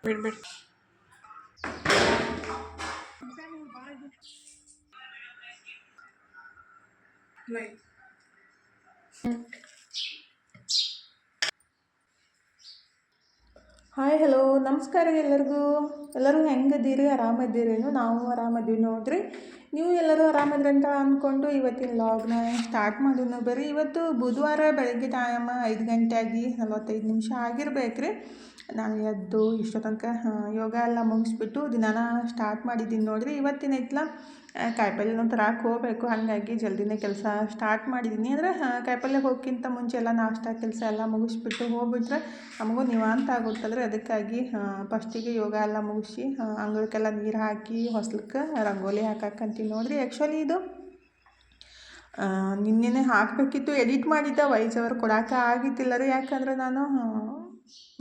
ಬಿಡ್ಬಿಡಿ. Hi hello ನಮಸ್ಕಾರ ಎಲ್ಲರಿಗೂ. ಎಲ್ಲರೂ ಹೆಂಗದೀರಿ? ಆರಾಮದ್ದೀರೇನು? ನಾವು ಆರಾಮದೀವಿ ನೋಡ್ರಿ. ನೀವು ಎಲ್ಲರೂ ಆರಾಮದ್ರಿ ಅಂತ ಅಂದ್ಕೊಂಡು ಇವತ್ತಿನ ಲಾಗ್ನ ಸ್ಟಾರ್ಟ್ ಮಾಡೋಣ ಬರ್ರಿ. ಇವತ್ತು ಬುಧವಾರ ಬೆಳಗ್ಗೆ ಟೈಮ್ 5 ಗಂಟೆ ಆಗಿ 45 ನಿಮಿಷ ಆಗಿರ್ಬೇಕ್ರಿ. ನಾನು ಎದ್ದು ಇಷ್ಟೋ ತನಕ ಯೋಗ ಎಲ್ಲ ಮುಗಿಸ್ಬಿಟ್ಟು ದಿನಾನ ಸ್ಟಾರ್ಟ್ ಮಾಡಿದ್ದೀನಿ ನೋಡ್ರಿ. ಇವತ್ತಿನ ಐತ್ಲ ಕಾಯಿಪಲ್ಯನೂ ತರಕ್ಕೆ ಹೋಗಬೇಕು, ಹಾಗಾಗಿ ಜಲ್ದಿನೇ ಕೆಲಸ ಸ್ಟಾರ್ಟ್ ಮಾಡಿದ್ದೀನಿ. ಅಂದರೆ ಕಾಯಿಪಲ್ಯ ಹೋಗೋಕ್ಕಿಂತ ಮುಂಚೆ ಎಲ್ಲ ನಾಷ್ಟ ಕೆಲಸ ಎಲ್ಲ ಮುಗಿಸ್ಬಿಟ್ಟು ಹೋಗ್ಬಿಟ್ರೆ ನಮಗೂ ನಿವಾಂತ ಆಗುತ್ತಂದರೆ ಅದಕ್ಕಾಗಿ ಫಸ್ಟಿಗೆ ಯೋಗ ಎಲ್ಲ ಮುಗಿಸಿ ಅಂಗಳಕ್ಕೆಲ್ಲ ನೀರು ಹಾಕಿ ಹೊಸ್ಲಕ್ಕೆ ರಂಗೋಲಿ ಹಾಕಕ್ಕಂತೀವಿ ನೋಡ್ರಿ. ಆ್ಯಕ್ಚುಲಿ ಇದು ನಿನ್ನೆನೇ ಹಾಕಬೇಕಿತ್ತು, ಎಡಿಟ್ ಮಾಡಿದ್ದ ವಾಯ್ಸ್ ಓವರ್ ಕೊಡೋಕೆ ಆಗಿತ್ತಿಲ್ಲ ರೀ. ಯಾಕಂದರೆ ನಾನು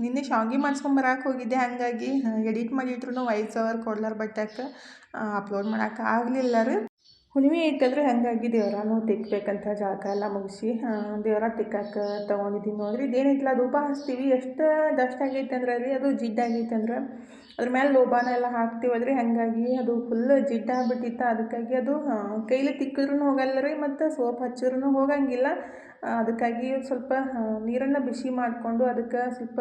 ನಿನ್ನೆ ಶಾವಿಗೆ ಮಾಡಿಸ್ಕೊಂಬರಕ್ಕೆ ಹೋಗಿದ್ದೆ, ಹಾಗಾಗಿ ಎಡಿಟ್ ಮಾಡಿಟ್ರು ವಾಯ್ಸ್ ಓವರ್ ಕೊಡ್ಲಾರ ಬಟ್ಟಕ್ಕೆ ಅಪ್ಲೋಡ್ ಮಾಡೋಕೆ ಆಗಲಿಲ್ಲ ರೀ. ಹುಣ್ಣಿಮೆ ಐತಲ್ರಿ, ಹಾಗಾಗಿ ದೇವರಾನು ತಿಕ್ಕಬೇಕಂತ ಜಾಗ ಎಲ್ಲ ಮುಗಿಸಿ ದೇವರ ತಿಕ್ಕಕ್ಕೆ ತೊಗೊಂಡಿದ್ದೀನಿ ನೋಡ್ರಿ. ಇದೇನೈತಿಲ್ಲ ಧೂಪ ಹಚ್ತೀವಿ, ಎಷ್ಟು ಡಸ್ಟ್ ಆಗೈತೆ ಅಂದ್ರೆ ರೀ ಅದು ಜಿಡ್ಡಾಗೈತೆ ಅಂದ್ರೆ ಅದ್ರ ಮೇಲೆ ಲೋಬಾನ ಎಲ್ಲ ಹಾಕ್ತೀವಲ್ರಿ, ಹಾಗಾಗಿ ಅದು ಫುಲ್ ಜಿಡ್ಡಾಗ್ಬಿಟ್ಟಿತ್ತು. ಅದಕ್ಕಾಗಿ ಅದು ಕೈಲಿ ತಿಕ್ಕಿದ್ರೂ ಹೋಗಲ್ಲ ರೀ, ಮತ್ತು ಸೋಪ್ ಹಚ್ಚಿದ್ರೂ ಹೋಗಂಗಿಲ್ಲ. ಅದಕ್ಕಾಗಿ ಸ್ವಲ್ಪ ನೀರನ್ನು ಬಿಸಿ ಮಾಡಿಕೊಂಡು ಅದಕ್ಕೆ ಸ್ವಲ್ಪ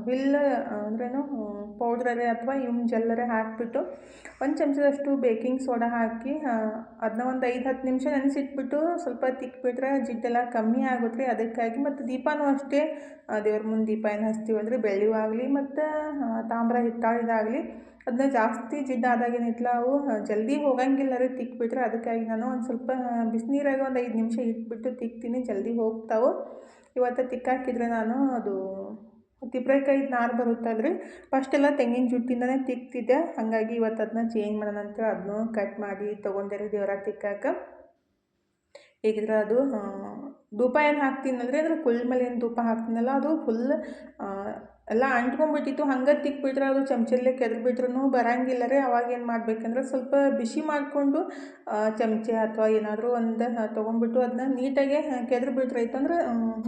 ವಿಲ್ ಅಂದ್ರೇನು ಪೌಡ್ರರೇ ಅಥವಾ ಜೆಲ್ಲರೇ ಹಾಕಿಬಿಟ್ಟು 1 ಚಮಚದಷ್ಟು ಬೇಕಿಂಗ್ ಸೋಡಾ ಹಾಕಿ ಅದನ್ನ ಒಂದು 5-10 ನಿಮಿಷ ನೆನೆಸಿಟ್ಬಿಟ್ಟು ಸ್ವಲ್ಪ ತಿಕ್ಬಿಟ್ರೆ ಜಿಡ್ಡೆಲ್ಲ ಕಮ್ಮಿ ಆಗುತ್ತೆ ರೀ. ಅದಕ್ಕಾಗಿ ಮತ್ತು ದೀಪನೂ ಅಷ್ಟೇ, ದೇವ್ರ ಮುಂದೆ ದೀಪ ಏನು ಹಚ್ತೀವಲ್ರಿ, ಬೆಳ್ಳಿವಾಗಲಿ ಮತ್ತು ತಾಮ್ರ ಹಿತ್ತಾಳಿದಾಗಲಿ ಅದನ್ನ ಜಾಸ್ತಿ ಜಿಡ್ಡಾದಾಗೇನಿತ್ತಲ್ಲ ಅವು ಜಲ್ದಿ ಹೋಗಂಗಿಲ್ಲ ರೀ ತಿಕ್ಬಿಟ್ರೆ. ಅದಕ್ಕಾಗಿ ನಾನು ಒಂದು ಸ್ವಲ್ಪ ಬಿಸಿನೀರಾಗ ಒಂದು 5 ನಿಮಿಷ ಇಟ್ಬಿಟ್ಟು ತಿಕ್ತೀನಿ, ಜಲ್ದಿ ಹೋಗ್ತಾವೆ. ಇವತ್ತು ತಿಕ್ಕಾಕಿದ್ರೆ ನಾನು ಅದು ತಿಬ್ರೆಕಾಯಿ ನಾರು ಬರುತ್ತಲ್ರಿ, ಫಸ್ಟೆಲ್ಲ ತೆಂಗಿನ ಜುಟ್ಟಿಂದನೇ ತಿಕ್ತಿದ್ದೆ, ಹಾಗಾಗಿ ಇವತ್ತು ಅದನ್ನ ಚೇಂಜ್ ಮಾಡೋಣ ಅಂತ ಅದನ್ನು ಕಟ್ ಮಾಡಿ ತೊಗೊಂಡೆ ರೀ ದೇವರ ತಿಕ್ಕಾಕ. ಹೇಗಿದ್ರೆ ಅದು ಧೂಪ ಏನು ಹಾಕ್ತೀನಲ್ರಿ, ಅದ್ರ ಕುಳ್ಳ ಮೇಲೆ ಏನು ಧೂಪ ಹಾಕ್ತೀನಲ್ಲ ಅದು ಫುಲ್ ಎಲ್ಲ ಅಂಟ್ಕೊಂಡ್ಬಿಟ್ಟಿತ್ತು. ಹಂಗೆ ತಿಕ್ಬಿಟ್ರೆ ಅದು ಚಮಚಲ್ಲೇ ಕೆದರ್ಬಿಟ್ರೂ ಬರೋಂಗಿಲ್ಲ ರೀ. ಅವಾಗ ಏನು ಮಾಡಬೇಕಂದ್ರೆ ಸ್ವಲ್ಪ ಬಿಸಿ ಮಾಡಿಕೊಂಡು ಚಮಚೆ ಅಥವಾ ಏನಾದರೂ ಒಂದು ತೊಗೊಂಡ್ಬಿಟ್ಟು ಅದನ್ನ ನೀಟಾಗೆ ಕೆದರ್ಬಿಟ್ರೈತೆ ಅಂದ್ರೆ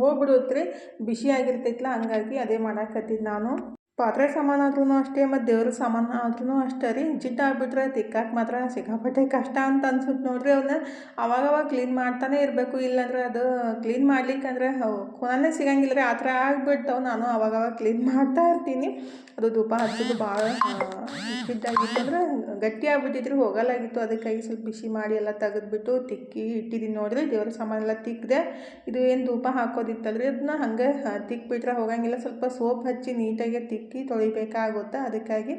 ಹೋಗ್ಬಿಡುತ್ತೆ ರೀ, ಬಿಸಿ ಆಗಿರ್ತೈತಲ್ಲ. ಹಂಗಾಗಿ ಅದೇ ಮಾಡಾಕತ್ತಿದ್ದು ನಾನು. ಪಾತ್ರೆ ಸಾಮಾನು ಆದ್ರೂ ಅಷ್ಟೇ ಮತ್ತು ದೇವ್ರ ಸಾಮಾನು ಆದ್ರೂ ಅಷ್ಟೇ ರೀ, ಜಿಡ್ಡಾಗ್ಬಿಟ್ರೆ ತಿಕ್ಕಾಕೆ ಮಾತ್ರ ಸಿಕ್ಕಾಪಟ್ಟೆ ಕಷ್ಟ ಅಂತ ಅನ್ಸುತ್ತೆ ನೋಡ್ರಿ. ಅವನ್ನ ಅವಾಗವಾಗ ಕ್ಲೀನ್ ಮಾಡ್ತಾನೆ ಇರಬೇಕು, ಇಲ್ಲಾಂದ್ರೆ ಅದು ಕ್ಲೀನ್ ಮಾಡ್ಲಿಕ್ಕಂದ್ರೆ ಕೊನೆ ಸಿಗಂಗಿಲ್ಲ ರೀ. ಆ ಥರ ಆಗ್ಬಿಡ್ತಾವೆ. ನಾನು ಅವಾಗವಾಗ ಕ್ಲೀನ್ ಮಾಡ್ತಾ ಇರ್ತೀನಿ. ಅದು ಧೂಪ ಹಚ್ಚೋದು ಭಾಳ ಜಿಡ್ಡಾಗಿತ್ತು ಅಂದ್ರೆ ಗಟ್ಟಿ ಆಗ್ಬಿಟ್ಟಿದ್ರು ಹೋಗಲಾಗಿತ್ತು. ಅದಕ್ಕಾಗಿ ಸ್ವಲ್ಪ ಬಿಸಿ ಮಾಡಿ ಎಲ್ಲ ತೆಗೆದ್ಬಿಟ್ಟು ತಿಕ್ಕಿ ಇಟ್ಟಿದ್ದೀನಿ ನೋಡ್ರಿ. ದೇವ್ರ ಸಾಮಾನೆಲ್ಲ ತಿಕ್ಕಿದೆ. ಇದು ಏನು ಧೂಪ ಹಾಕೋದಿತ್ತಲ್ರಿ ಅದನ್ನ ಹಂಗೆ ತಿಕ್ಬಿಟ್ರೆ ಹೋಗಂಗಿಲ್ಲ, ಸ್ವಲ್ಪ ಸೋಪ್ ಹಚ್ಚಿ ನೀಟಾಗಿ ತಿಕ್ಕಿ ತೊಳಿಬೇಕಾಗುತ್ತೆ. ಅದಕ್ಕಾಗಿ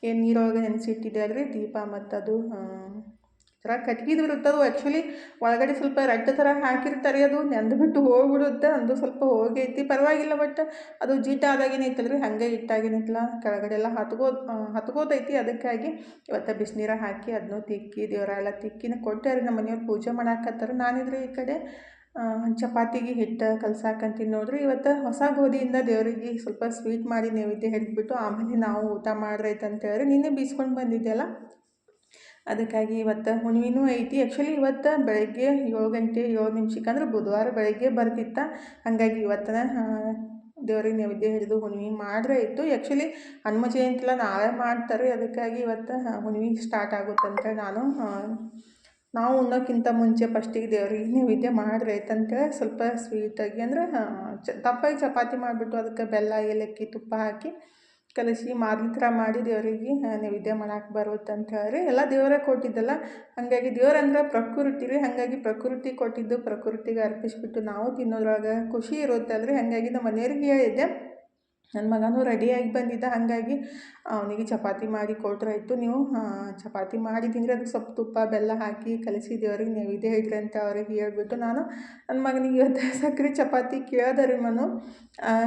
ಏನು ನೀರೊಳಗೆ ನೆನೆಸಿಟ್ಟಿದ್ದೆ ಅಲ್ರಿ ದೀಪ ಮತ್ತು ಅದು ಥರ ಕಟ್ಗಿದು ಇರುತ್ತದು. ಆ್ಯಕ್ಚುಲಿ ಒಳಗಡೆ ಸ್ವಲ್ಪ ರೆಡ್ ಥರ ಹಾಕಿರ್ತಾರೆ, ಅದು ನೆಂದುಬಿಟ್ಟು ಹೋಗ್ಬಿಡುತ್ತೆ. ಅಂದು ಸ್ವಲ್ಪ ಹೋಗೈತಿ, ಪರವಾಗಿಲ್ಲ. ಬಟ್ ಅದು ಜಿಡ್ಡಾದಾಗೇನೈತಲ್ರಿ, ಹಾಗೆ ಇಟ್ಟಾಗೇನೈತಲ್ಲ ಕೆಳಗಡೆ ಎಲ್ಲ ಹತ್ಕೋತೈತಿ. ಅದಕ್ಕಾಗಿ ಇವತ್ತು ಬಿಸಿನೀರ ಹಾಕಿ ಅದನ್ನು ತಿಕ್ಕಿ ದೇವರೆಲ್ಲ ತಿಕ್ಕಿನ ಕೊಟ್ಟೆ ರೀ. ನಮ್ಮ ಮನೆಯವ್ರು ಪೂಜೆ ಮಾಡಾಕತ್ತಾರೆ. ನಾನಿದ್ರೆ ಈ ಕಡೆ ಚಪಾತಿಗೆ ಹಿಟ್ಟು ಕಲ್ಸಾಕಂತೀನಿ ನೋಡ್ರಿ. ಇವತ್ತು ಹೊಸ ಗೋಧಿಯಿಂದ ದೇವರಿಗೆ ಸ್ವಲ್ಪ ಸ್ವೀಟ್ ಮಾಡಿ ನೈವೇದ್ಯ ಹಿಡಿದ್ಬಿಟ್ಟು ಆಮೇಲೆ ನಾವು ಊಟ ಮಾಡ್ರೈತೆ ಅಂತೇಳಿ ನಿನ್ನೆ ಬೀಸ್ಕೊಂಡು ಬಂದಿದ್ದೆಲ್ಲ, ಅದಕ್ಕಾಗಿ ಇವತ್ತು ಹುಣ್ಣಿಮೆನೂ ಐತಿ. ಆ್ಯಕ್ಚುಲಿ ಇವತ್ತು ಬೆಳಗ್ಗೆ 7 ಗಂಟೆ 7 ನಿಮಿಷಕ್ಕೆ ಅಂದ್ರೆ ಬುಧವಾರ ಬೆಳಗ್ಗೆ ಬರ್ತಿತ್ತ, ಹಾಗಾಗಿ ಇವತ್ತನ ದೇವ್ರಿಗೆ ನೈವೇದ್ಯ ಹಿಡಿದು ಹುಣ್ಣಿಮೆ ಮಾಡ್ರೆ ಇತ್ತು. ಆ್ಯಕ್ಚುಲಿ ಹನುಮ ಜಯಂತಿಲ್ಲ ನಾಳೆ ಮಾಡ್ತಾರೆ, ಅದಕ್ಕಾಗಿ ಇವತ್ತು ಹುಣ್ಣಿಮೆ ಸ್ಟಾರ್ಟ್ ಆಗುತ್ತಂತೇಳಿ ನಾವು ಉಣ್ಣೋಕ್ಕಿಂತ ಮುಂಚೆ ಫಸ್ಟಿಗೆ ದೇವ್ರಿಗೆ ನೈವೇದ್ಯ ಮಾಡ್ರೆ ಅಂತೇಳಿ ಸ್ವಲ್ಪ ಸ್ವೀಟಾಗಿ ಅಂದ್ರೆ ದಪ್ಪಾಗಿ ಚಪಾತಿ ಮಾಡಿಬಿಟ್ಟು ಅದಕ್ಕೆ ಬೆಲ್ಲ ಏಲಕ್ಕಿ ತುಪ್ಪ ಹಾಕಿ ಕಲಸಿ ಮಾದಲಿ ಥರ ಮಾಡಿ ದೇವರಿಗೆ ನೈವೇದ್ಯ ಮಾಡಕ್ಕೆ ಬರುತ್ತೆ ಅಂತ ಹೇಳಿ ಎಲ್ಲ ದೇವರೇ ಕೊಟ್ಟಿದ್ದಲ್ಲ. ಹಾಗಾಗಿ ದೇವ್ರಂದ್ರೆ ಪ್ರಕೃತಿ ರೀ, ಹಾಗಾಗಿ ಪ್ರಕೃತಿ ಕೊಟ್ಟಿದ್ದು ಪ್ರಕೃತಿಗೆ ಅರ್ಪಿಸ್ಬಿಟ್ಟು ನಾವು ತಿನ್ನೋದ್ರೊಳಗೆ ಖುಷಿ ಇರುತ್ತೆ ಅಲ್ರಿ. ಹಾಗಾಗಿ ನಮ್ಮ ಮನೆಯವ್ರಿಗೆ ಹೇಳಿದ್ದೆ, ನನ್ನ ಮಗನೂ ರೆಡಿಯಾಗಿ ಬಂದಿದ್ದ, ಹಾಗಾಗಿ ಅವನಿಗೆ ಚಪಾತಿ ಮಾಡಿ ಕೊಟ್ರಾಯಿತು. ನೀವು ಚಪಾತಿ ಮಾಡಿದ್ದೀನಿ ಅದಕ್ಕೆ ಸ್ವಲ್ಪ ತುಪ್ಪ ಬೆಲ್ಲ ಹಾಕಿ ಕಲಸಿ ದೇವ್ರಿಗೆ ನೈವೇದ್ಯ ಇಡ್ರಿ ಅಂತ ಅವ್ರಿಗೆ ಹೇಳ್ಬಿಟ್ಟು ನಾನು ನನ್ನ ಮಗನಿಗೆ ಇವತ್ತು ಸಕ್ರೆ ಚಪಾತಿ ಕೇಳ್ದೆ ರೀ ನಾನು.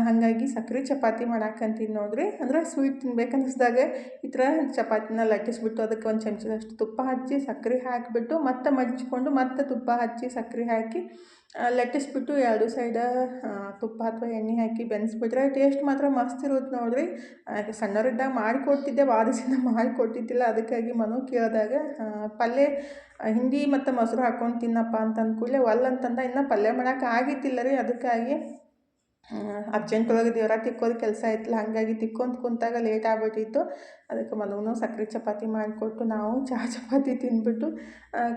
ಹಾಗಾಗಿ ಸಕ್ರೆ ಚಪಾತಿ ಮಾಡಾಕಂತೀನಿ ನೋಡ್ರಿ. ಅಂದ್ರೆ ಸ್ವೀಟ್ ತಿನ್ಬೇಕು ಅನ್ನಿಸ್ದಾಗ ಈ ಥರ ಚಪಾತಿನ ಲಟ್ಟಿಸ್ಬಿಟ್ಟು ಅದಕ್ಕೆ 1 ಚಮಚದಷ್ಟು ತುಪ್ಪ ಹಚ್ಚಿ ಸಕ್ಕರೆ ಹಾಕಿಬಿಟ್ಟು ಮತ್ತೆ ಮಡ್ಚಿಕೊಂಡು ಮತ್ತೆ ತುಪ್ಪ ಹಚ್ಚಿ ಸಕ್ಕರೆ ಹಾಕಿ ಲಟ್ಟಿಸ್ಬಿಟ್ಟು 2 ಸೈಡ ತುಪ್ಪ ಅಥವಾ ಎಣ್ಣೆ ಹಾಕಿ ಬೆನ್ಸ್ಬಿಟ್ರೆ ಟೇಸ್ಟ್ ಮಾತ್ರ ಮಸ್ತ್ ಇರುತ್ತೆ ನೋಡ್ರಿ. ಸಣ್ಣವರಿದ್ದಾಗ ಮಾಡಿಕೊಡ್ತಿದ್ದೆ, ವಾದಿಸಿಂದ ಮಾಡಿಕೊಟ್ಟಿದ್ದಿಲ್ಲ. ಅದಕ್ಕಾಗಿ ಮನು ಕೇಳಿದಾಗ ಪಲ್ಯ ಹಿಂಡಿ ಮತ್ತು ಮೊಸರು ಹಾಕ್ಕೊಂಡು ತಿನ್ನಪ್ಪ ಅಂತ ಅಂದ್ಕೂಡಲೇ ಒಲ್ಲೆ ಅಂತಂದ. ಇನ್ನೂ ಪಲ್ಯ ಮಾಡೋಕೆ ಆಗಿತ್ತಿಲ್ಲ ರೀ, ಅದಕ್ಕಾಗಿ ಅರ್ಜೆಂಟ್ ಒಳಗೆ ದೇವ್ರ ತಿಕ್ಕೋದು ಕೆಲಸ ಐತಲ್ಲ, ಹಾಗಾಗಿ ತಿಕ್ಕೊಂತ ಕುಂತಾಗ ಲೇಟ್ ಆಗ್ಬಿಟ್ಟಿತ್ತು. ಅದಕ್ಕೆ ಮಲಗೂ ಸಕ್ರೆ ಚಪಾತಿ ಮಾಡಿಕೊಟ್ಟು ನಾವು ಚಹಾ ಚಪಾತಿ ತಿಂದ್ಬಿಟ್ಟು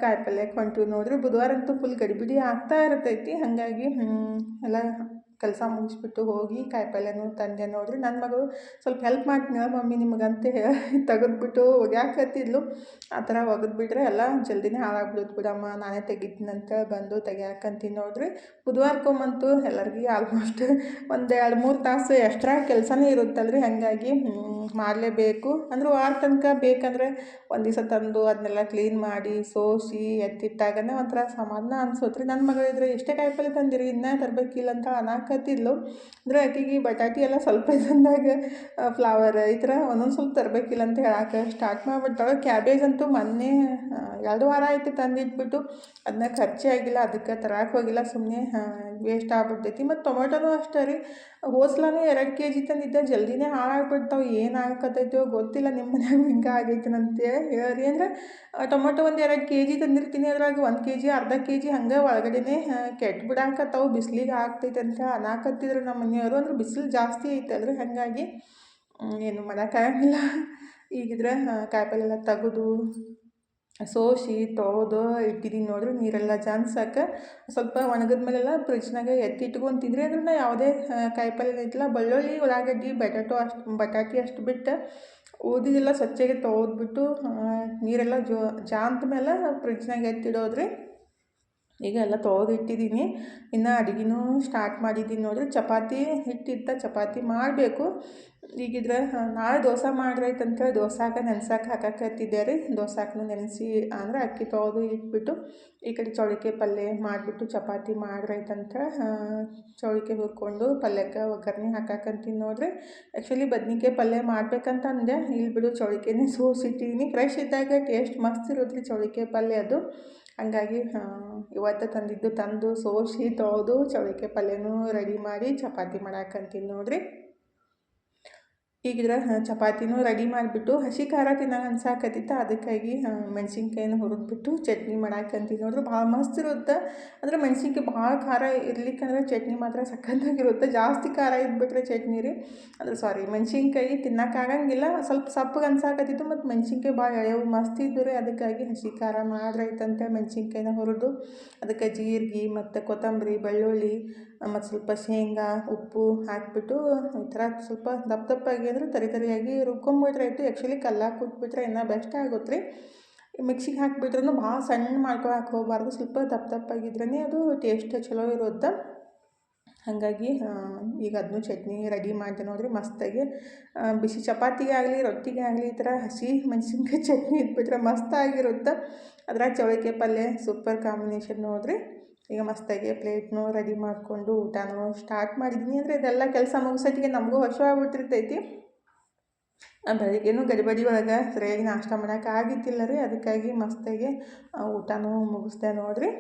ಕಾಯಿಪಲ್ಯಕ್ಕೆ ಹೊಂಟಿವಿ ನೋಡ್ರಿ. ಬುಧವಾರ ಅಂತೂ ಫುಲ್ ಗಡಿಬಿಡಿ ಆಗ್ತಾ ಇರ್ತೈತಿ. ಹಾಗಾಗಿ ಎಲ್ಲ ಕೆಲಸ ಮುಗಿಸ್ಬಿಟ್ಟು ಹೋಗಿ ಕಾಯಿಪಲ್ಯನೂ ತಂದೆ ನೋಡ್ರಿ. ನನ್ನ ಮಗಳು ಸ್ವಲ್ಪ ಹೆಲ್ಪ್ ಮಾಡ್ತೀನಿ ಮಮ್ಮಿ ನಿಮಗಂತ ತೆಗೆದ್ಬಿಟ್ಟು ಒಗ್ಯಾಕತ್ತಿದ್ಲು. ಆ ಥರ ಒಗೆದ್ಬಿಟ್ರೆ ಎಲ್ಲ ಜಲ್ದಿನೇ ಹಾಳಾಗ್ಬಿಡುತ್ತೆ ಬಿಡಮ್ಮ, ನಾನೇ ತೆಗಿತೀನಂತ ಬಂದು ತೆಗಿಯಾಕಂತೀನಿ ನೋಡ್ರಿ. ಬುಧವಾರಕ್ಕೊಮ್ಮಂತೂ ಎಲ್ಲರಿಗೂ ಆಲ್ಮೋಸ್ಟ್ ಒಂದು 2-3 ತಾಸು ಎಕ್ಸ್ಟ್ರಾ ಕೆಲಸನೇ ಇರುತ್ತಲ್ರಿ. ಹಾಗಾಗಿ ಮಾಡಲೇಬೇಕು. ಅಂದ್ರೆ ವಾರ ತನಕ ಬೇಕಂದ್ರೆ ಒಂದು ದಿವಸ ತಂದು ಅದನ್ನೆಲ್ಲ ಕ್ಲೀನ್ ಮಾಡಿ ಸೋಸಿ ಎತ್ತಿಟ್ಟಾಗನೇ ಒಂಥರ ಸಮಾಧಾನ ಅನ್ಸೋತ್ರಿ. ನನ್ನ ಮಗಳಿದ್ರೆ ಎಷ್ಟೇ ಕಾಯಿಪಲ್ಲೆ ತಂದಿರಿ ಇನ್ನೂ ತರಬೇಕಿಲ್ಲ ಅಂತ ಅನ್ನಕತ್ತಿದ್ಲು. ಅಂದರೆ ಆಕೆಗೆ ಬಟಾಟಿ ಎಲ್ಲ ಸ್ವಲ್ಪ ತಂದಾಗ ಫ್ಲವರ್ ಈ ಥರ ಒಂದೊಂದು ಸ್ವಲ್ಪ ತರಬೇಕಿಲ್ಲ ಅಂತ ಹೇಳಕ್ಕೆ ಸ್ಟಾರ್ಟ್ ಮಾಡಿಬಿಡ್ತಾಳೆ. ಕ್ಯಾಬೇಜ್ ಅಂತೂ ಮೊನ್ನೆ 2 ವಾರ ಆಯಿತು ತಂದಿಟ್ಬಿಟ್ಟು ಅದನ್ನ ಖರ್ಚೇ ಆಗಿಲ್ಲ, ಅದಕ್ಕೆ ತರಕ್ಕೆ ಹೋಗಿಲ್ಲ, ಸುಮ್ಮನೆ ವೇಸ್ಟ್ ಆಗ್ಬಿಡ್ತೈತಿ. ಮತ್ತು ಟೊಮೆಟೊನೂ ಅಷ್ಟೇ ರೀ, ಹೋಸ್ಲಾನು 2 kg ತಂದಿದ್ದೆ, ಜಲ್ದಿನೇ ಹಾಳಾಗ್ಬಿಡ್ತಾವೆ. ಏನು ಆಗಕತ್ತೈತೋ ಗೊತ್ತಿಲ್ಲ, ನಿಮ್ಮ ಮನ್ಯಾಗ ಹಿಂಗೆ ಆಗೈತೇನಂತೆ ಹೇಳ್ರಿ. ಅಂದರೆ ಟೊಮೆಟೊ ಒಂದು 2 kg ತಂದಿರ್ತೀನಿ, ಅದ್ರಾಗ 1 kg ಅರ್ಧ kg ಹಂಗೆ ಒಳಗಡೆನೇ ಕೆಟ್ಟು ಬಿಡಾಕತ್ತಾವು, ಬಿಸಿಲಿಗೆ ಆಗ್ತೈತೆ ಅಂತ ಅನ್ನಕತ್ತಿದ್ರು ನಮ್ಮ ಮನೆಯವರು. ಅಂದ್ರೆ ಬಿಸಿಲು ಜಾಸ್ತಿ ಐತಲ್ರಿ, ಹಾಗಾಗಿ ಏನು ಮಾಡೋಕ್ಕಾಗಂಗಿಲ್ಲ. ಈಗಿದ್ರೆ ಕಾಯಿಪಲ್ಲೆ ಎಲ್ಲ ತೆಗೆದು ಸೋಸಿ ತೊಳೆದು ಇಟ್ಟಿದ್ದೀನಿ ನೋಡ್ರಿ. ನೀರೆಲ್ಲ ಜಾನ್ಸಕ್ಕೆ ಸ್ವಲ್ಪ ಒಣಗಿದ ಮೇಲೆಲ್ಲ ಫ್ರಿಜ್ನಾಗ ಎತ್ತಿಟ್ಕೊಂತಿದ್ರಿ. ಅದನ್ನು ಯಾವುದೇ ಕಾಯಿಪಲ್ಲೆ ಐತಲ್ಲ, ಬೆಳ್ಳುಳ್ಳಿ, ಉಳ್ಳಾಗಡ್ಡಿ, ಬಟಾಟಿ ಅಷ್ಟು ಬಿಟ್ಟು ಉಳಿದಿದ್ದೆಲ್ಲ ಸ್ವಚ್ಛಗೆ ತೊಳೆದ್ಬಿಟ್ಟು ನೀರೆಲ್ಲ ಜಾಂತ ಮೇಲೆ ಫ್ರಿಜ್ನಾಗ ಎತ್ತಿಡೋದ್ರಿ. ಈಗ ಎಲ್ಲ ತೊಳೆದಿಟ್ಟಿದ್ದೀನಿ. ಇನ್ನು ಅಡುಗೆನೂ ಸ್ಟಾರ್ಟ್ ಮಾಡಿದ್ದೀನಿ ನೋಡಿರಿ. ಚಪಾತಿ ಹಿಟ್ಟಿತ್ತ, ಚಪಾತಿ ಮಾಡಬೇಕು. ಈಗಿದ್ರೆ ನಾಳೆ ದೋಸೆ ಮಾಡ್ರೈತಂತೇಳಿ ದೋಸಾಕ ನೆನ್ಸಕ್ಕೆ ಹಾಕಕತ್ತಿದ್ದೆ ರೀ. ದೋಸಾಕನು ನೆನೆಸಿ ಅಂದರೆ ಅಕ್ಕಿ ತೊಳೆದು ಇಟ್ಬಿಟ್ಟು ಈ ಕಡೆ ಚೌಳಿಕಾಯಿ ಪಲ್ಯ ಮಾಡಿಬಿಟ್ಟು ಚಪಾತಿ ಮಾಡ್ರೈತಂತ ಚೌಳಿಕಾಯಿ ಹುರ್ಕೊಂಡು ಪಲ್ಯಕ್ಕೆ ಒಗ್ಗರಣೆ ಹಾಕಕ್ಕಂತೀನಿ ನೋಡಿರಿ. ಆ್ಯಕ್ಚುಲಿ ಬದ್ನಿಕಾಯಿ ಪಲ್ಯ ಮಾಡ್ಬೇಕಂತ ಅಂದೆ, ಇಲ್ಲಿ ಬಿಡು ಚೌಳಿಕಾಯಿನೇ ಸೋಸಿಟ್ಟಿದ್ದೀನಿ. ಫ್ರೆಶ್ ಇದ್ದಾಗ ಟೇಸ್ಟ್ ಮಸ್ತ್ ಇರುತ್ತೆ ರೀ ಚೌಳಿಕಾಯಿ ಪಲ್ಯ ಅದು. ಹಂಗಾಗಿ ಇವತ್ತು ತಂದು ಸೋಸಿ ತೊಳೆದು ಚೌಳಿಕಾಯಿ ಪಲ್ಯನೂ ರೆಡಿ ಮಾಡಿ ಚಪಾತಿ ಮಾಡಾಕಂತೀನಿ ನೋಡಿರಿ. ಈಗಿದ್ರೆ ಚಪಾತಿನೂ ರೆಡಿ ಮಾಡಿಬಿಟ್ಟು ಹಸಿ ಖಾರ ತಿನ್ನೋಕೆ ಅನ್ಸಾಕತ್ತಿತ್ತು, ಅದಕ್ಕಾಗಿ ಮೆಣಸಿನ್ಕಾಯಿನ ಹುರಿದ್ಬಿಟ್ಟು ಚಟ್ನಿ ಮಾಡಾಕಂತೀನಿ ನೋಡ್ರಿ. ಭಾಳ ಮಸ್ತ್ ಇರುತ್ತೆ. ಅಂದರೆ ಮೆಣಸಿನ್ಕಾಯಿ ಭಾಳ ಖಾರ ಇರ್ಲಿಕ್ಕಂದ್ರೆ ಚಟ್ನಿ ಮಾತ್ರ ಸಖತ್ತಾಗಿರುತ್ತೆ. ಜಾಸ್ತಿ ಖಾರ ಇದ್ಬಿಟ್ರೆ ಚಟ್ನಿ ರೀ, ಅಂದರೆ ಮೆಣಸಿನ್ಕಾಯಿ ತಿನ್ನೋಕ್ಕಾಗಂಗಿಲ್ಲ. ಸ್ವಲ್ಪ ಸಪ್ಪಗೆ ಅನ್ಸಾಕತ್ತಿತ್ತು, ಮತ್ತು ಮೆಣಸಿನ್ಕಾಯಿ ಭಾಳ ಎಳೆವು ಮಸ್ತ್ ಇದ್ದು ರೀ. ಅದಕ್ಕಾಗಿ ಹಸಿ ಖಾರ ಮಾಡ್ರೈತಂತ ಮೆಣಸಿನ್ಕಾಯಿನ ಹುರಿದು ಅದಕ್ಕೆ ಜೀರಿಗೆ ಮತ್ತು ಕೊತ್ತಂಬರಿ, ಬೆಳ್ಳುಳ್ಳಿ ಮತ್ತು ಸ್ವಲ್ಪ ಶೇಂಗಾ, ಉಪ್ಪು ಹಾಕಿಬಿಟ್ಟು ಈ ಥರ ಸ್ವಲ್ಪ ದಪ್ಪದಾಗಿ ಅಂದರೆ ತರಿಯಾಗಿ ರುಬ್ಕೊಂಬಿಟ್ರಾಯ್ತು. ಆ್ಯಕ್ಚುಲಿ ಕಲ್ಲಾಗ ಕುಟ್ಬಿಟ್ರೆ ಇನ್ನೂ ಬೆಸ್ಟ್ ಆಗುತ್ತೆ ರೀ. ಮಿಕ್ಸಿಗೆ ಹಾಕಿಬಿಟ್ರೂ ಭಾಳ ಸಣ್ಣ ಮಾಡ್ಕೊಳಕ್ಕೆ ಹೋಗಬಾರ್ದು, ಸ್ವಲ್ಪ ದಪ್ಪದಾಗಿದ್ರೇ ಅದು ಟೇಸ್ಟ್ ಚಲೋ ಇರುತ್ತೆ. ಹಾಗಾಗಿ ಈಗ ಅದನ್ನು ಚಟ್ನಿ ರೆಡಿ ಮಾಡಿದೆ ನೋಡಿರಿ. ಮಸ್ತಾಗಿ ಬಿಸಿ ಚಪಾತಿಗೆ ಆಗಲಿ ರೊಟ್ಟಿಗೆ ಆಗಲಿ ಈ ಥರ ಹಸಿ ಮೆಣಸಿನ್ಕಾಯಿ ಚಟ್ನಿ ಇಟ್ಬಿಟ್ರೆ ಮಸ್ತಾಗಿರುತ್ತೆ. ಅದ್ರಾಗ ಚೌಳಿಕಾಯಿ ಪಲ್ಯ ಸೂಪರ್ ಕಾಂಬಿನೇಷನ್ ನೋಡಿರಿ. ಈಗ ಮಸ್ತಾಗಿ ಪ್ಲೇಟ್ನೂ ರೆಡಿ ಮಾಡಿಕೊಂಡು ಊಟನೂ ಸ್ಟಾರ್ಟ್ ಮಾಡಿದ್ದೀನಿ. ಅಂದರೆ ಇದೆಲ್ಲ ಕೆಲಸ ಮುಗಿಸೋತ್ತಿಗೆ ನಮಗೂ ಹಸಿವಾಗ್ಬಿಟ್ಟಿರ್ತೈತಿ. ಬೆಳಿಗ್ಗೆನೂ ಗಡಿಬಿಡಿ ಒಳಗೆ ಸರಿಯಾಗಿ ನಾಷ್ಟ ಮಾಡೋಕೆ ಆಗಿತ್ತಿಲ್ಲ ರೀ. ಅದಕ್ಕಾಗಿ ಮಸ್ತಾಗಿ ಊಟನೂ ಮುಗಿಸ್ದೆ ನೋಡಿರಿ.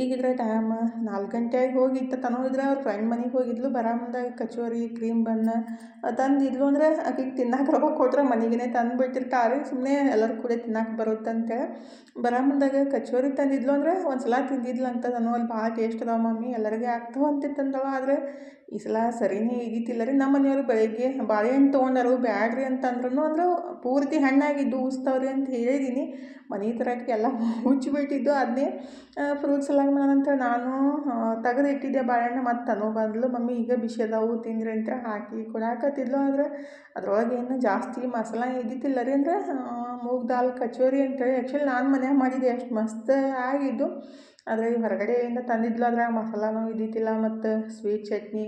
ಈಗಿದ್ರೆ ಟೈಮ್ 4 ಗಂಟೆಯಾಗಿ ಹೋಗಿತ್ತು. ತನೋದ್ರೆ ಅವ್ರ ಫ್ರೆಂಡ್ ಮನೆಗೆ ಹೋಗಿದ್ಲು. ಬರಾಮಂದಾಗ ಕಚೋರಿ, ಕ್ರೀಮ್ ಬನ್ ತಂದಿದ್ಲು. ಅಂದರೆ ಆಕೆಗೆ ತಿನ್ನಕ್ಕೆ ರೊಕ್ಕ ಕೊಟ್ಟರೆ ಮನೆಗೇ ತಂದುಬಿಟ್ಟಿರ್ತಾರೆ, ಸುಮ್ಮನೆ ಎಲ್ಲರೂ ಕೂಡ ತಿನ್ನಕ್ಕೆ ಬರುತ್ತಂತೇಳಿ ಬರಾಮಂದಾಗ ಕಚೋರಿ ತಂದಿದ್ಲು. ಅಂದರೆ ಒಂದು ಸಲ ತಿಂದಿದ್ಲು ಅಂತ, ನಾನು ಅಲ್ಲಿ ಭಾಳ ಟೇಸ್ಟ್ ಅದಾವ ಮಮ್ಮಿ ಎಲ್ಲರಿಗೆ ಆಗ್ತಾವ ಅಂತ ತಂದವ. ಆದರೆ ಈ ಸಲ ಸರಿನೇ ಇದ್ದಿತ್ತಿಲ್ಲ ರೀ. ನಮ್ಮ ಮನೆಯವರು ಬೆಳಗ್ಗೆ ಬಾಳೆಹಣ್ಣು ತೊಗೊಂಡರು, ಬ್ಯಾಡ್ರಿ ಅಂತಂದ್ರೂ ಅಂದ್ರೆ ಪೂರ್ತಿ ಹಣ್ಣಾಗಿದ್ದು ಉಸ್ತಾವ್ರಿ ಅಂತ ಹೇಳಿದ್ದೀನಿ. ಮನೆ ತರಕ್ಕೆ ಎಲ್ಲ ಮುಚ್ಚಿಬಿಟ್ಟಿದ್ದು. ಅದನ್ನೇ ಫ್ರೂಟ್ಸ್ ಎಲ್ಲ ಮಾಡಂತ ನಾನು ತೆಗೆದಿಟ್ಟಿದ್ದೆ ಬಾಳೆಹಣ್ಣು. ಮತ್ತು ತನೂ ಬಂದಳು, ಮಮ್ಮಿ ಈಗ ಬಿಸಿ ಅದಾವು ತಿಂದ್ರಿ ಅಂತ ಹಾಕಿ ಕೊಡಾಕತ್ತಿದ್ಲು. ಆದರೆ ಅದ್ರೊಳಗೆ ಏನು ಜಾಸ್ತಿ ಮಸಾಲ ಇದ್ದಿತ್ತಿಲ್ಲ ರೀ. ಅಂದರೆ ಮೂಗ್ ದಾಲ್ ಕಚೋರಿ ಅಂತೇಳಿ ಆ್ಯಕ್ಚುಲಿ ನಾನು ಮನ್ಯಾಗ ಮಾಡಿದ್ದೆ, ಎಷ್ಟು ಮಸ್ತ್ ಆಗಿದ್ದು. ಆದರೆ ಹೊರಗಡೆಯಿಂದ ತಂದಿದ್ಲು, ಅದ್ರಾಗ ಮಸಾಲಾನೂ ಇದ್ದಿತ್ತಿಲ್ಲ, ಮತ್ತು ಸ್ವೀಟ್ ಚಟ್ನಿ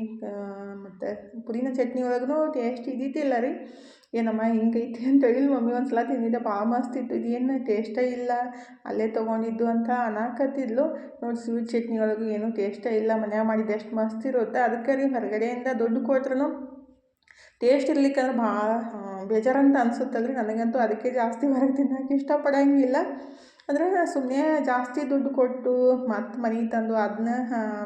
ಮತ್ತು ಪುದೀನ ಚಟ್ನಿ ಒಳಗೂ ಟೇಸ್ಟ್ ಇದ್ದಿತ್ತಿಲ್ಲ ರೀ. ಏನಮ್ಮ ಹಿಂಗೈತಿ ಅಂತೇಳಿ ಮಮ್ಮಿ ಒಂದು ಸಲ ತಿಂದಿದ್ದೆ, ಭಾಳ ಮಸ್ತ್ ಇತ್ತು, ಇದೇನು ಟೇಸ್ಟೇ ಇಲ್ಲ ಅಲ್ಲೇ ತೊಗೊಂಡಿದ್ದು ಅಂತ ಅನ್ನಕತ್ತಿದ್ಲು. ನೋಡಿ ಸ್ವೀಟ್ ಚಟ್ನಿ ಒಳಗೂ ಏನೂ ಟೇಸ್ಟೇ ಇಲ್ಲ, ಮನ್ಯಾಗ ಮಾಡಿದ್ದು ಎಷ್ಟು ಮಸ್ತ್ ಇರುತ್ತೆ. ಅದಕ್ಕೆ ರೀ ಹೊರಗಡೆಯಿಂದ ದುಡ್ಡು ಕೊಟ್ರೂ ಟೇಸ್ಟ್ ಇರ್ಲಿಕ್ಕಂದ್ರೆ ಭಾಳ ಬೇಜಾರಂತ ಅನಿಸುತ್ತಲ್ಲ ರೀ. ನನಗಂತೂ ಅದಕ್ಕೆ ಜಾಸ್ತಿ ಹೊರಗೆ ತಿನ್ನೋಕೆ ಇಷ್ಟಪಡೋಂಗಿಲ್ಲ. ಅಂದರೆ ಸುಮ್ಮನೆ ಜಾಸ್ತಿ ದುಡ್ಡು ಕೊಟ್ಟು ಮತ್ತು ಮನೆಗೆ ತಂದು ಅದನ್ನ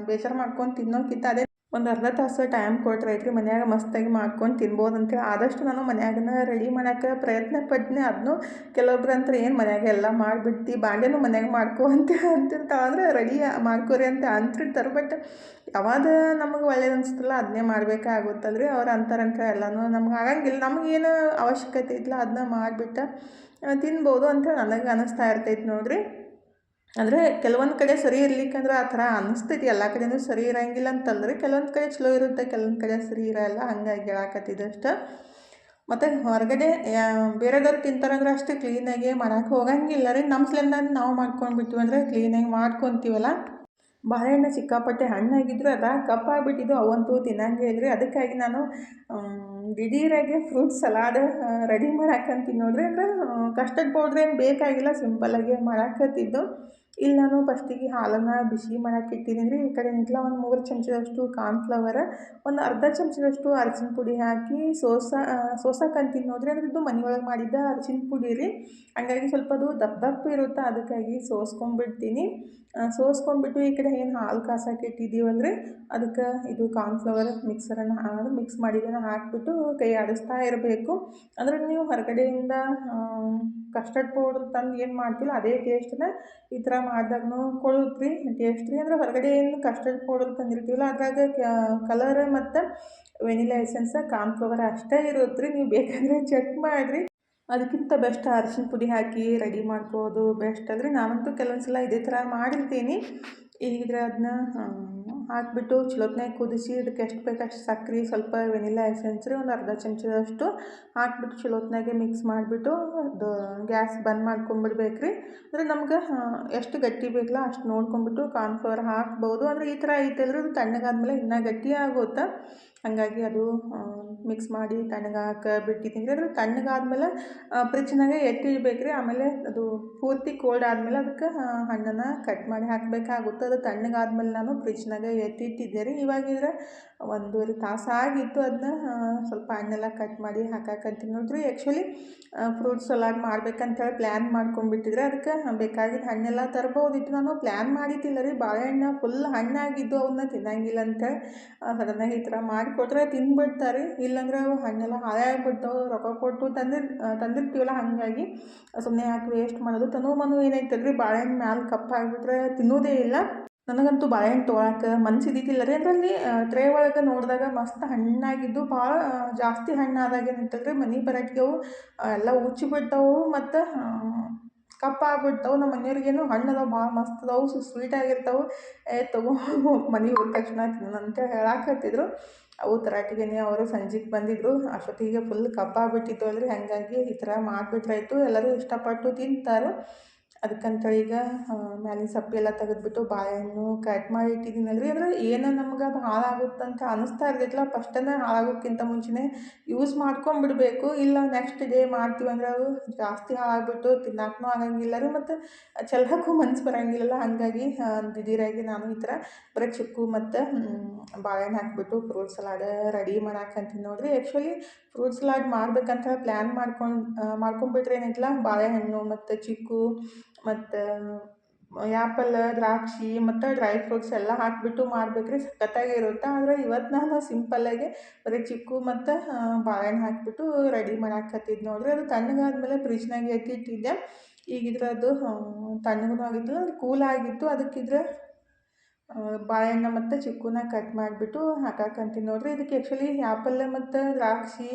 ಬೇಜಾರು ಮಾಡ್ಕೊಂಡು ತಿನ್ನೋಕ್ಕಿಂತ ಅದೇ ಒಂದು ಅರ್ಧ ತಾಸು ಟೈಮ್ ಕೊಟ್ರೆ ಐತ್ರಿ ಮನ್ಯಾಗ ಮಸ್ತಾಗಿ ಮಾಡ್ಕೊಂಡು ತಿನ್ಬೋದು ಅಂತೇಳಿ ಆದಷ್ಟು ನಾನು ಮನ್ಯಾಗನ ರೆಡಿ ಮಾಡೋಕೆ ಪ್ರಯತ್ನ ಪಟ್ನೆ. ಅದನ್ನು ಕೆಲವೊಬ್ರು ಅಂತಾರೆ ಏನು ಮನ್ಯಾಗ ಎಲ್ಲ ಮಾಡಿಬಿಡ್ತಿ ಬಾಂಡೆನೂ ಮನ್ಯಾಗ ಮಾಡ್ಕೊ ಅಂತ ಅಂತಿರ್ತಾವೆ. ಅಂದರೆ ರೆಡಿ ಮಾಡ್ಕೊರಿ ಅಂತ ಅಂತಿರ್ತಾರೆ. ಬಟ್ ಯಾವಾಗ ನಮಗೆ ಒಳ್ಳೇದು ಅನಿಸ್ತಲ್ಲ ಅದನ್ನೇ ಮಾಡಬೇಕಾಗುತ್ತಲ್ರಿ. ಅವ್ರು ಅಂತಾರಂತ ಎಲ್ಲನೂ ನಮ್ಗೆ ಆಗಂಗಿಲ್ಲ. ನಮಗೇನು ಅವಶ್ಯಕತೆ ಐತಿಲ್ಲ ಅದನ್ನ ಮಾಡಿಬಿಟ್ಟು ತಿನ್ಬೋದು ಅಂತ ನನಗೆ ಅನ್ನಿಸ್ತಾ ಇರ್ತೈತೆ ನೋಡಿರಿ. ಅಂದರೆ ಕೆಲವೊಂದು ಕಡೆ ಸರಿ ಇರ್ಲಿಕ್ಕಂದ್ರೆ ಆ ಥರ ಅನ್ನಿಸ್ತೈತಿ. ಎಲ್ಲ ಕಡೆಯೂ ಸರಿ ಇರೋಂಗಿಲ್ಲ ಅಂತಂದ್ರೆ ಕೆಲವೊಂದು ಕಡೆ ಚಲೋ ಇರುತ್ತೆ, ಕೆಲವೊಂದು ಕಡೆ ಸರಿ ಇರೋಲ್ಲ. ಹಂಗಾಗಿ ಹೇಳಾಕತ್ತಿದ್ದಷ್ಟು. ಮತ್ತು ಹೊರಗಡೆ ಬೇರೆದವ್ರು ತಿಂತಾರಂದ್ರೆ ಅಷ್ಟು ಕ್ಲೀನಾಗಿ ಮಾಡೋಕೆ ಹೋಗಂಗಿಲ್ಲ ರೀ. ನಮ್ಮ ಸಲಿಂದ ನಾವು ಮಾಡ್ಕೊಂಡ್ಬಿಟ್ಟಿವಿ ಅಂದರೆ ಕ್ಲೀನಾಗಿ ಮಾಡ್ಕೊತೀವಲ್ಲ. ಬಾಳೆಹಣ್ಣು ಸಿಕ್ಕಾಪಟ್ಟೆ ಹಣ್ಣಾಗಿದ್ರು ಅದಾಗ ಕಪ್ಪಾಗಿಬಿಟ್ಟಿದ್ದು ಅವಂತೂ ತಿನ್ನಂಗೆ ಇಲ್ರಿ. ಅದಕ್ಕಾಗಿ ನಾನು ದಿಢೀರಾಗಿ ಫ್ರೂಟ್ ಸಲಾಡ್ ರೆಡಿ ಮಾಡಾಕಂತೀನಿ ನೋಡ್ರಿ. ಅಂದರೆ ಕಸ್ಟರ್ಡ್ ಪೌಡ್ರ್ ಏನು ಬೇಕಾಗಿಲ್ಲ, ಸಿಂಪಲ್ಲಾಗಿ ಮಾಡಾಕತ್ತಿದ್ದು. ಇಲ್ಲಿ ನಾನು ಫಸ್ಟಿಗೆ ಹಾಲನ್ನು ಬಿಸಿ ಮಾಡಕ್ಕೆ ಇಟ್ಟಿದ್ದೀನಿ ರೀ. ಈ ಕಡೆ ನಿಂತಲ ಒಂದು 3 ಚಮಚದಷ್ಟು ಕಾರ್ನ್ಫ್ಲವರ್, ಒಂದು ಅರ್ಧ ಚಮಚದಷ್ಟು ಅರಸಿನ ಪುಡಿ ಹಾಕಿ ಸೋಸಕ್ಕಂತೀನಿ ನೋಡ್ರಿ. ಅಂದರೆ ಇದು ಮನೆಯೊಳಗೆ ಮಾಡಿದ್ದ ಅರಸಿನ ಪುಡಿ ರೀ. ಹಂಗಾಗಿ ಸ್ವಲ್ಪ ಅದು ದಪ್ಪ ದಪ್ಪ ಇರುತ್ತೆ, ಅದಕ್ಕಾಗಿ ಸೋಸ್ಕೊಂಡ್ಬಿಡ್ತೀನಿ. ಸೋಸ್ಕೊಂಡ್ಬಿಟ್ಟು ಈ ಕಡೆ ಏನು ಹಾಲು ಕಾಸಕ್ಕೆ ಇಟ್ಟಿದ್ದೀವಲ್ರಿ ಅದಕ್ಕೆ ಇದು ಕಾರ್ನ್ಫ್ಲವರ್ ಮಿಕ್ಸರನ್ನು ಮಿಕ್ಸ್ ಮಾಡಿದ್ದನ್ನು ಹಾಕಿಬಿಟ್ಟು ಕೈ ಆಡಿಸ್ತಾ ಇರಬೇಕು. ಅಂದರೆ ನೀವು ಹೊರಗಡೆಯಿಂದ ಕಸ್ಟರ್ಡ್ ಪೌಡ್ರ್ ತಂದು ಏನು ಮಾಡ್ತಿಲ್ಲ ಅದೇ ಟೇಸ್ಟನ್ನ ಈ ಥರ ಮಾಡಿದಾಗೂ ಕೊಡುತ್ತೆ ರೀ ಟೇಸ್ಟ್ ರೀ. ಅಂದರೆ ಹೊರಗಡೆ ಏನು ಕಸ್ಟರ್ಡ್ ಪೌಡರ್ ತಂದಿರ್ತೀವಲ್ಲ ಅದ್ರಾಗ ಕಲರ್ ಮತ್ತು ವೆನಿಲಾ ಎಸೆನ್ಸ್ ಕಾರ್ನ್ಫ್ಲವರ್ ಅಷ್ಟೇ ಇರುತ್ತೆ ರೀ. ನೀವು ಬೇಕಂದರೆ ಚೆಕ್ ಮಾಡಿರಿ. ಅದಕ್ಕಿಂತ ಬೆಸ್ಟ್ ಅರಿಶಿನ ಪುಡಿ ಹಾಕಿ ರೆಡಿ ಮಾಡ್ಕೋದು ಬೆಸ್ಟ್ ಅಲ್ರಿ. ನಾನಂತೂ ಕೆಲವೊಂದು ಸಲ ಇದೇ ಥರ ಮಾಡಿರ್ತೀನಿ. ಈಗಿದ್ರೆ ಅದನ್ನ ಹಾಕಿಬಿಟ್ಟು ಚಲೋತ್ನಾಗ ಕುದಿಸಿ ಅದಕ್ಕೆ ಎಷ್ಟು ಬೇಕು ಅಷ್ಟು ಸಕ್ಕರೆ, ಸ್ವಲ್ಪ ವೆನಿಲಾ ಎಸೆನ್ಸ್ ರೀ, ಒಂದು ಅರ್ಧ ಚಮಚದಷ್ಟು ಹಾಕ್ಬಿಟ್ಟು ಚಲೋತ್ನಾಗೆ ಮಿಕ್ಸ್ ಮಾಡಿಬಿಟ್ಟು ಅದು ಗ್ಯಾಸ್ ಬಂದ್ ಮಾಡ್ಕೊಂಬಿಡ್ಬೇಕು ರೀ. ಅಂದರೆ ನಮ್ಗೆ ಎಷ್ಟು ಗಟ್ಟಿ ಬೇಕಲ್ಲ ಅಷ್ಟು ನೋಡ್ಕೊಂಬಿಟ್ಟು ಕಾರ್ನ್ಫ್ಲವರ್ ಹಾಕ್ಬೋದು. ಅಂದರೆ ಈ ಥರ ಐತಲ್ರಿ ಅದು ತಣ್ಣಗಾದ್ಮೇಲೆ ಇನ್ನೂ ಗಟ್ಟಿ ಆಗುತ್ತೆ. ಹಾಗಾಗಿ ಅದು ಮಿಕ್ಸ್ ಮಾಡಿ ತಣ್ಣಗಾಕ ಬಿಟ್ಟಿದ್ದೀನಿ. ಅಂದರೆ ತಣ್ಣಗಾದ್ಮೇಲೆ ಫ್ರಿಜ್ನಾಗೆ ಎತ್ತಿಡ್ಬೇಕು ರೀ. ಆಮೇಲೆ ಅದು ಪೂರ್ತಿ ಕೋಲ್ಡ್ ಆದಮೇಲೆ ಅದಕ್ಕೆ ಹಣ್ಣನ್ನು ಕಟ್ ಮಾಡಿ ಹಾಕಬೇಕಾಗುತ್ತೆ. ಅದು ತಣ್ಣಗಾದ್ಮೇಲೆ ನಾನು ಫ್ರಿಜ್ನಾಗೆ ಎತ್ತಿಟ್ಟಿದ್ದೆ ರೀ. ಇವಾಗಿದ್ರೆ 1.5 ತಾಸು ಆಗಿತ್ತು. ಅದನ್ನ ಸ್ವಲ್ಪ ಹಣ್ಣೆಲ್ಲ ಕಟ್ ಮಾಡಿ ಹಾಕಾಕಂತೀನಿ ನೋಡ್ರಿ. ಆ್ಯಕ್ಚುಲಿ ಫ್ರೂಟ್ ಸಲಾಡ್ ಮಾಡ್ಬೇಕಂತೇಳಿ ಪ್ಲ್ಯಾನ್ ಮಾಡ್ಕೊಂಡ್ಬಿಟ್ಟಿದ್ರೆ ಅದಕ್ಕೆ ಬೇಕಾಗಿದ್ದ ಹಣ್ಣೆಲ್ಲ ತರ್ಬೋದಿತ್ತು. ನಾನು ಪ್ಲ್ಯಾನ್ ಮಾಡಿದ್ದಿಲ್ಲ ರೀ. ಬಾಳೆಹಣ್ಣು ಫುಲ್ ಹಣ್ಣಾಗಿದ್ದು ಅವನ್ನ ತಿನ್ನಂಗಿಲ್ಲ ಅಂತೇಳಿ ಸಡನ್ನಾಗಿ ಈ ಥರ ಮಾಡಿಕೊಟ್ರೆ ತಿಂದ್ಬಿಡ್ತಾರೆ. ಇಲ್ಲಾಂದ್ರೆ ಅವು ಹಣ್ಣೆಲ್ಲ ಹಾಳಾಗ್ಬಿಡ್ತಾವೆ, ರೊಕ್ಕ ಕೊಟ್ಟು ತಂದಿರ್ತೀವಲ್ಲ. ಹಾಗಾಗಿ ಸುಮ್ಮನೆ ಯಾಕೆ ವೇಸ್ಟ್ ಮಾಡೋದು. ತನು ಮನು ಏನೈತಲ್ರಿ ಬಾಳೆಹಣ್ಣು ಮ್ಯಾಲೆ ಕಪ್ಪಾಗಿಬಿಟ್ರೆ ತಿನ್ನೋದೇ ಇಲ್ಲ. ನನಗಂತೂ ಬಾಳೆಹಣ್ಣು ತೊಗೊಳಕ್ಕೆ ಮನ್ಸಿದ್ದಿದ್ದಿಲ್ಲ ರೀ. ಅದರಲ್ಲಿ ಟ್ರೇ ಒಳಗೆ ನೋಡಿದಾಗ ಮಸ್ತ್ ಹಣ್ಣಾಗಿದ್ದು ಭಾಳ ಜಾಸ್ತಿ ಹಣ್ಣಾದಾಗ ಏನೈತಲ್ರಿ ಮನೆ ಬರೋಟ್ಟಿಗೆ ಅವು ಎಲ್ಲ ಉಚ್ಚಿಬಿಡ್ತಾವೆ ಮತ್ತು ಕಪ್ಪಾಗ್ಬಿಡ್ತಾವೆ. ನಮ್ಮ ಮನೆಯವ್ರಿಗೇನು ಹಣ್ಣು ಅದಾವೆ ಭಾಳ ಮಸ್ತ್ ಅದಾವೆ, ಸ್ವೀಟಾಗಿರ್ತಾವೆ. ತಗೋ ಮನೆಗೆ ಹೋದ ತಕ್ಷಣ ತಿನ್ನಂತ ಹೇಳಾಕತ್ತಿದ್ರು. ಅವು ತರಾಟಿಗೆನೆ ಅವರು ಸಂಜೆಗೆ ಬಂದಿದ್ದರು. ಅಷ್ಟೊತ್ತಿಗೆ ಫುಲ್ ಕಪ್ಪಾಗ್ಬಿಟ್ಟಿತ್ತು ಅಲ್ರಿ. ಹಾಗಾಗಿ ಈ ಥರ ಮಾಡಿಬಿಟ್ರಾಯ್ತು, ಎಲ್ಲರೂ ಇಷ್ಟಪಟ್ಟು ತಿಂತಾರೆ. ಅದಕ್ಕಂತೇಳಿ ಈಗ ಮ್ಯಾಲಿನ ಸಪ್ಪೆಲ್ಲ ತೆಗೆದ್ಬಿಟ್ಟು ಬಾಳೆಹಣ್ಣು ಕಟ್ ಮಾಡಿ ಇಟ್ಟಿದ್ದೀನಲ್ರಿ. ಅಂದರೆ ಏನೋ ನಮ್ಗೆ ಅದು ಹಾಳಾಗುತ್ತಂತ ಅನ್ನಿಸ್ತಾ ಇರ್ತೈತಲ್ಲ, ಫಸ್ಟನ್ನು ಹಾಳಾಗೋಕ್ಕಿಂತ ಮುಂಚೆನೇ ಯೂಸ್ ಮಾಡ್ಕೊಂಬಿಡಬೇಕು. ಇಲ್ಲ ನೆಕ್ಸ್ಟ್ ಡೇ ಮಾಡ್ತೀವಿ ಅಂದ್ರೆ ಅದು ಜಾಸ್ತಿ ಹಾಳಾಗ್ಬಿಟ್ಟು ತಿನ್ನಕ್ಕೂ ಆಗಂಗಿಲ್ಲ ರೀ, ಮತ್ತು ಚೆಲ್ಲಕ್ಕೂ ಮನ್ಸು ಬರೋಂಗಿಲ್ಲಲ್ಲ. ಹಾಗಾಗಿ ದಿಢೀರಾಗಿ ನಾನು ಈ ಥರ ಬರೀ ಚಿಕ್ಕು ಮತ್ತು ಬಾಳೆಹಣ್ಣು ಹಾಕಿಬಿಟ್ಟು ಫ್ರೂಟ್ ಸಲಾಡ್ ರೆಡಿ ಮಾಡಾಕಂತೀನಿ ನೋಡಿರಿ. ಆ್ಯಕ್ಚುಲಿ ಫ್ರೂಟ್ ಸಲಾಡ್ ಮಾಡ್ಬೇಕಂತ ಪ್ಲ್ಯಾನ್ ಮಾಡ್ಕೊಂಡ್ಬಿಟ್ರೆ ಏನೈತಲ್ಲ, ಬಾಳೆಹಣ್ಣು ಮತ್ತು ಚಿಕ್ಕು ಮತ್ತು ಆ್ಯಪಲ್, ದ್ರಾಕ್ಷಿ ಮತ್ತು ಡ್ರೈ ಫ್ರೂಟ್ಸ್ ಎಲ್ಲ ಹಾಕಿಬಿಟ್ಟು ಮಾಡ್ಬೇಕ್ರಿ, ಸಖತ್ತಾಗಿರುತ್ತೆ. ಆದರೆ ಇವತ್ತು ನಾನು ಸಿಂಪಲ್ಲಾಗಿ ಬರೀ ಚಿಕ್ಕು ಮತ್ತು ಬಾಳೆಹಣ್ಣು ಹಾಕಿಬಿಟ್ಟು ರೆಡಿ ಮಾಡಾಕತ್ತಿದ್ದು ನೋಡಿರಿ. ಅದು ತಣ್ಣಗಾದ್ಮೇಲೆ ಫ್ರಿಜ್ನಾಗೆ ಎತ್ತಿಟ್ಟಿದ್ದೆ. ಈಗಿದ್ರೆ ಅದು ತಣ್ಣಗೂ ಆಗಿತ್ತು, ಅದು ಕೂಲಾಗಿತ್ತು. ಅದಕ್ಕಿದ್ರೆ ಬಾಳೆಹಣ್ಣು ಮತ್ತು ಚಿಕ್ಕುನ ಕಟ್ ಮಾಡಿಬಿಟ್ಟು ಹಾಕಾಕಂತೀನಿ ನೋಡಿರಿ. ಇದಕ್ಕೆ ಆ್ಯಕ್ಚುಲಿ ಆ್ಯಪಲ್ ಮತ್ತು ದ್ರಾಕ್ಷಿ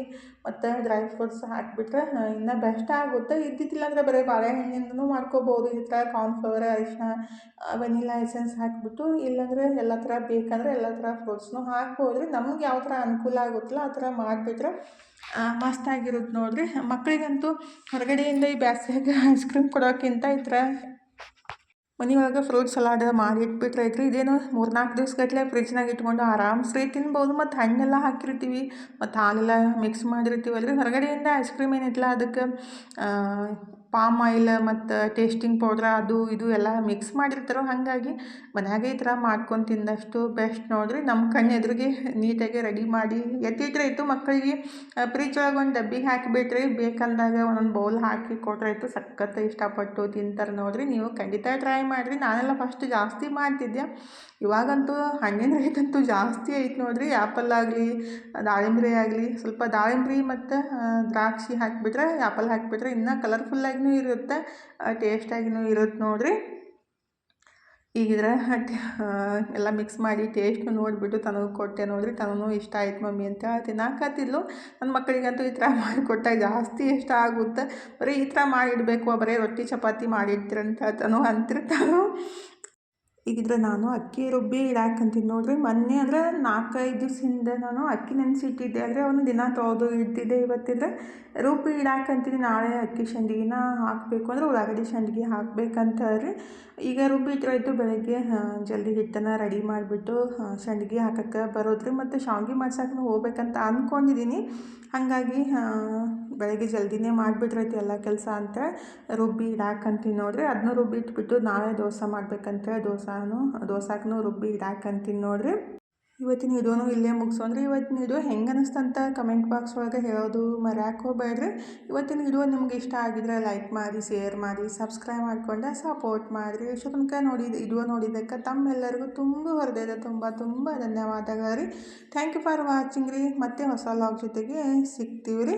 ಮತ್ತು ಡ್ರೈ ಫ್ರೂಟ್ಸ್ ಹಾಕಿಬಿಟ್ರೆ ಇನ್ನೂ ಬೆಸ್ಟ್ ಆಗುತ್ತೆ. ಇದ್ದಿದ್ದಿಲ್ಲ ಅಂದರೆ ಬರೀ ಬಾಳೆಹಣ್ಣಿಂದನೂ ಮಾಡ್ಕೋಬೋದು. ಈ ಥರ ಕಾರ್ನ್ಫ್ಲವರ್, ಅರಿಶಿನ, ವೆನಿಲಾ ಎಸೆನ್ಸ್ ಹಾಕಿಬಿಟ್ಟು, ಇಲ್ಲಾಂದರೆ ಎಲ್ಲ ಥರ ಬೇಕಂದರೆ ಎಲ್ಲ ಥರ ಫ್ರೂಟ್ಸ್ನೂ ಹಾಕ್ಬೋದು ರೀ. ನಮ್ಗೆ ಯಾವ ಥರ ಅನುಕೂಲ ಆಗುತ್ತಲ್ಲ ಆ ಥರ ಮಾಡಿಬಿಟ್ರೆ ಮಸ್ತಾಗಿರುತ್ತೆ ನೋಡಿರಿ. ಮಕ್ಕಳಿಗಂತೂ ಹೊರಗಡೆಯಿಂದ ಈ ಬ್ಯಾಸ್ಗ್ಯಾಗ ಐಸ್ ಕ್ರೀಮ್ ಕೊಡೋಕ್ಕಿಂತ ಈ ಥರ ಮನೆಯೊಳಗೆ ಫ್ರೂಟ್ ಸಲಾಡ್ ಮಾಡಿ ಇಟ್ಬಿಟ್ರೆ ಐತ್ರಿ. ಇದೇನು 3-4 ದಿವ್ಸಗಟ್ಟಲೆ ಫ್ರಿಜ್ನಾಗ ಇಟ್ಕೊಂಡು ಆರಾಮ್ಸೆ ತಿನ್ಬೋದು. ಮತ್ತು ಹಣ್ಣೆಲ್ಲ ಹಾಕಿರ್ತೀವಿ ಮತ್ತು ಹಾಲೆಲ್ಲ ಮಿಕ್ಸ್ ಮಾಡಿರ್ತೀವಲ್ರಿ. ಹೊರಗಡೆಯಿಂದ ಐಸ್ ಕ್ರೀಮ್ ಏನೈತಲ್ಲ ಅದಕ್ಕೆ ಪಾಮ್ ಆಯಿಲ್ ಮತ್ತು ಟೇಸ್ಟಿಂಗ್ ಪೌಡ್ರ್ ಅದು ಇದು ಎಲ್ಲ ಮಿಕ್ಸ್ ಮಾಡಿರ್ತಾರೋ ಹಾಗಾಗಿ ಮನ್ಯಾಗೆ ಈ ಥರ ಮಾಡ್ಕೊಂಡು ತಿಂದಷ್ಟು ಬೆಸ್ಟ್ ನೋಡಿರಿ. ನಮ್ಮ ಕಣ್ಣು ಎದುರಿಗೆ ನೀಟಾಗಿ ರೆಡಿ ಮಾಡಿ ಎತ್ತಿಟ್ರೆ ಇತ್ತು. ಮಕ್ಕಳಿಗೆ ಫ್ರಿಜ್ ಒಳಗೆ ಒಂದು ಡಬ್ಬಿಗೆ ಹಾಕಿಬಿಟ್ರಿ, ಬೇಕಂದಾಗ ಒಂದೊಂದು ಬೌಲ್ ಹಾಕಿ ಕೊಟ್ಟರೆ ಇತ್ತು. ಸಖತ್ ಇಷ್ಟಪಟ್ಟು ತಿಂತಾರೆ ನೋಡಿರಿ. ನೀವು ಖಂಡಿತ ಟ್ರೈ ಮಾಡಿರಿ. ನಾನೆಲ್ಲ ಫಸ್ಟ್ ಜಾಸ್ತಿ ಮಾಡ್ತಿದ್ದೆ, ಇವಾಗಂತೂ ಹಣ್ಣಿನ ರೇಟ್ ಅಂತೂ ಜಾಸ್ತಿ ಐತೆ ನೋಡಿರಿ. ಆ್ಯಪಲ್ ಆಗಲಿ ದಾಳಿಂಬ್ರಿ ಆಗಲಿ, ಸ್ವಲ್ಪ ದಾಳಿಂಬ್ರಿ ಮತ್ತು ದ್ರಾಕ್ಷಿ ಹಾಕಿಬಿಟ್ರೆ, ಆ್ಯಪಲ್ ಹಾಕಿಬಿಟ್ರೆ ಇನ್ನೂ ಕಲರ್ಫುಲ್ಲಾಗಿಯೂ ಇರುತ್ತೆ, ಟೇಸ್ಟಾಗಿಯೂ ಇರುತ್ತೆ ನೋಡಿರಿ. ಈಗಿದ್ರೆ ಎಲ್ಲ ಮಿಕ್ಸ್ ಮಾಡಿ ಟೇಸ್ಟ್ ನೋಡಿಬಿಟ್ಟು ತನಗೂ ಕೊಟ್ಟೆ ನೋಡಿರಿ. ತನೂ ಇಷ್ಟ ಆಯ್ತು ಮಮ್ಮಿ ಅಂತ ತಿನ್ನಾಕತ್ತಿದ್ಲು. ನನ್ನ ಮಕ್ಕಳಿಗಂತೂ ಈ ಥರ ಮಾಡಿಕೊಟ್ಟಾಗ ಜಾಸ್ತಿ ಇಷ್ಟ ಆಗುತ್ತೆ. ಬರೀ ಈ ಥರ ಮಾಡಿಡಬೇಕು, ಬರೀ ರೊಟ್ಟಿ ಚಪಾತಿ ಮಾಡಿಡ್ತೀರಂತ ತನೂ ಅಂತಿರ್ತಾಳು. ಈಗಿದ್ರೆ ನಾನು ಅಕ್ಕಿ ರುಬ್ಬಿ ಇಡಾಕಂತೀನಿ ನೋಡಿರಿ. ಮೊನ್ನೆ ಅಂದರೆ 4-5 ದಿವ್ಸ ಹಿಂದೆ ನಾನು ಅಕ್ಕಿ ನೆನೆಸಿಟ್ಟಿದ್ದೆ, ಅಂದರೆ ಒಂದು ದಿನ ತೊಳೆದು ಇಡ್ತಿದ್ದೆ. ಇವತ್ತಿದ್ರೆ ರುಬ್ಬಿ ಇಡಾಕಂತೀನಿ. ನಾಳೆ ಅಕ್ಕಿ ಸಂಡಿಗೆನ ಹಾಕಬೇಕು ಅಂದರೆ ಉಳ್ಳಾಗಡ್ಡಿ ಸಂಡಿಗೆ ಹಾಕ್ಬೇಕಂತಾರೆ. ಈಗ ರುಬ್ಬಿ ಇಟ್ಟರಾಯ್ತು, ಬೆಳಗ್ಗೆ ಜಲ್ದಿ ಹಿಟ್ಟನ್ನು ರೆಡಿ ಮಾಡಿಬಿಟ್ಟು ಸಂಡಿಗೆ ಹಾಕಕ್ಕೆ ಬರೋದ್ರಿ. ಮತ್ತು ಶಾವಿಗೆ ಮಾಡ್ಸಕ್ಕೆ ಹೋಗ್ಬೇಕಂತ ಅಂದ್ಕೊಂಡಿದ್ದೀನಿ. ಹಾಗಾಗಿ ಬೆಳಗ್ಗೆ ಜಲ್ದಿನೇ ಮಾಡಿಬಿಟ್ರೈತಿ ಎಲ್ಲ ಕೆಲಸ ಅಂತ ರುಬ್ಬಿ ಇಡಾಕಂತೀನಿ ನೋಡಿರಿ. ಅದನ್ನೂ ರುಬ್ಬಿ ಇಟ್ಬಿಟ್ಟು ನಾಳೆ ದೋಸೆ ಮಾಡ್ಬೇಕಂತ ದೋಸಾಕ್ಕೂ ರುಬ್ಬಿ ಇಡಾಕಂತೀನಿ ನೋಡಿರಿ. ಇವತ್ತಿನ ವಿಡಿಯೋನು ಇಲ್ಲೇ ಮುಗಿಸೋಣ್ರಿ. ಇವತ್ತಿನ ವಿಡಿಯೋ ಹೆಂಗೆ ಅನ್ನಿಸ್ತಂತ ಕಮೆಂಟ್ ಬಾಕ್ಸ್ ಒಳಗೆ ಹೇಳೋದು ಮರ್ಯಾಕೆ ಹೋಗ್ಬೇಡ್ರಿ. ಇವತ್ತಿನ ವಿಡಿಯೋ ನಿಮ್ಗೆ ಇಷ್ಟ ಆಗಿದ್ರೆ ಲೈಕ್ ಮಾಡಿ, ಶೇರ್ ಮಾಡಿ, ಸಬ್ಸ್ಕ್ರೈಬ್ ಮಾಡಿಕೊಂಡೆ ಸಪೋರ್ಟ್ ಮಾಡಿರಿ. ಇಷ್ಟು ತನಕ ವಿಡಿಯೋ ನೋಡಿದ್ದಕ್ಕೆ ತಮ್ಮೆಲ್ಲರಿಗೂ ತುಂಬ ಧನ್ಯವಾದಗಳು ರೀ. ಥ್ಯಾಂಕ್ ಯು ಫಾರ್ ವಾಚಿಂಗ್ ರೀ. ಮತ್ತೆ ಹೊಸ ಲಾಗ್ ಜೊತೆಗೆ ಸಿಗ್ತೀವಿ ರೀ.